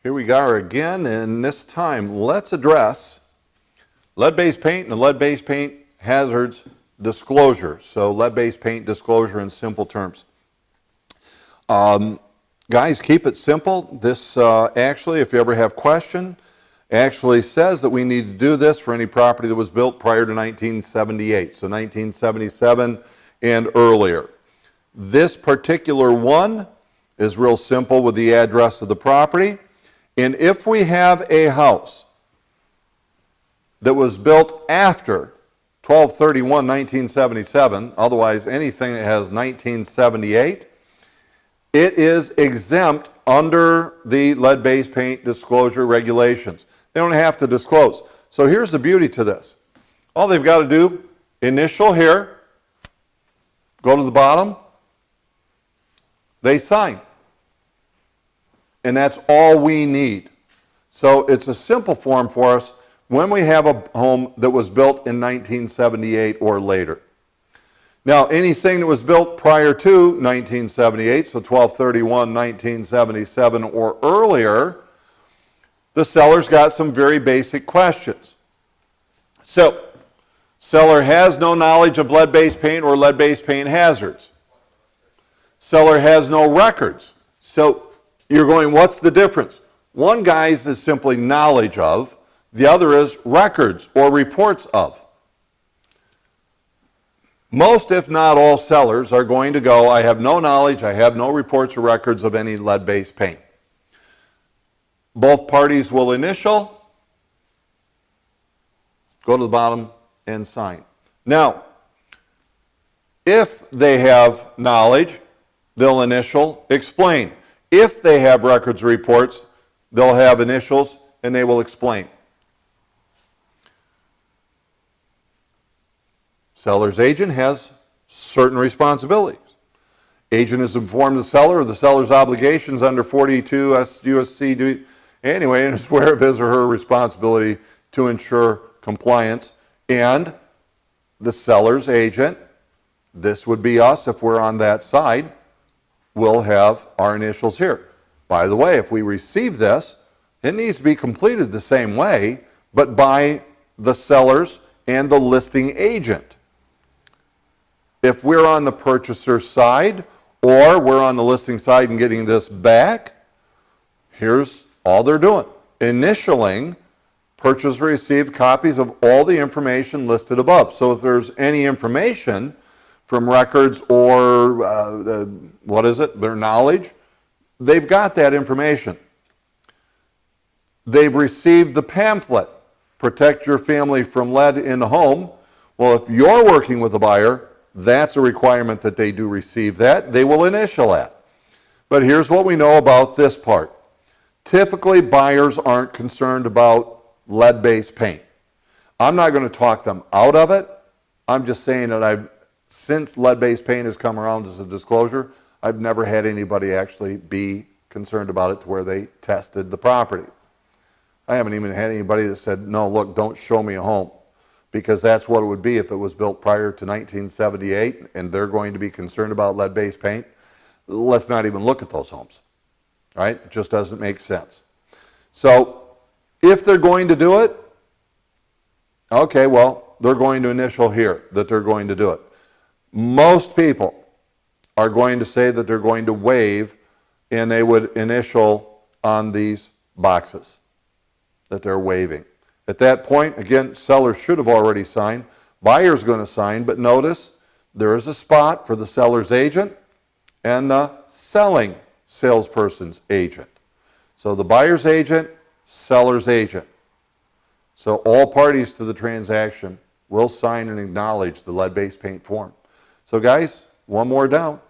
Here we are again, and this time let's address lead-based paint and lead-based paint hazards disclosure. So lead-based paint disclosure in simple terms. Guys, keep it simple. This actually, if you ever have question, actually says that we need to do this for any property that was built prior to 1978, so 1977 and earlier. This particular one is real simple with the address of the property. And if we have a house that was built after 12/31/1977, otherwise anything that has 1978, it is exempt under the lead-based paint disclosure regulations. They don't have to disclose. So here's the beauty to this. All they've got to do, initial here, go to the bottom, they sign. And that's all we need. So it's a simple form for us when we have a home that was built in 1978 or later. Now, anything that was built prior to 1978, so 12/31/1977 or earlier, the seller's got some very basic questions. So, seller has no knowledge of lead-based paint or lead-based paint hazards. Seller has no records. So, you're going, what's the difference? One guy's is simply knowledge of, the other is records or reports of. Most, if not all, sellers are going to go, I have no knowledge, I have no reports or records of any lead-based paint. Both parties will initial, go to the bottom, and sign. Now, if they have knowledge, they'll initial, explain. If they have records or reports, they'll have initials and they will explain. Seller's agent has certain responsibilities. Agent is informed the seller of the seller's obligations under 42 U.S.C. Anyway, and is aware of his or her responsibility to ensure compliance. And the seller's agent, this would be us if we're on that side, will have our initials here. By the way, if we receive this, it needs to be completed the same way, but by the sellers and the listing agent. If we're on the purchaser side, or we're on the listing side and getting this back, here's all they're doing. Initialing, purchaser received copies of all the information listed above. So if there's any information from records or their knowledge, they've got that information. They've received the pamphlet, Protect Your Family from Lead in the Home. Well, if you're working with a buyer, that's a requirement that they do receive that. They will initial that. But here's what we know about this part. Typically, buyers aren't concerned about lead-based paint. I'm not going to talk them out of it. I'm just saying that since lead-based paint has come around as a disclosure, I've never had anybody actually be concerned about it to where they tested the property. I haven't even had anybody that said, no, look, don't show me a home, because that's what it would be if it was built prior to 1978 and they're going to be concerned about lead-based paint. Let's not even look at those homes, right? It just doesn't make sense. So if they're going to do it, okay, well, they're going to initial here that they're going to do it. Most people are going to say that they're going to waive, and they would initial on these boxes that they're waiving. At that point, again, seller should have already signed. Buyer's going to sign, but notice there is a spot for the seller's agent and the selling salesperson's agent. So the buyer's agent, seller's agent. So all parties to the transaction will sign and acknowledge the lead-based paint form. So guys, one more down.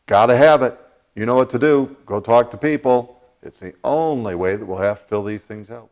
Got to have it. You know what to do. Go talk to people. It's the only way that we'll have to fill these things out.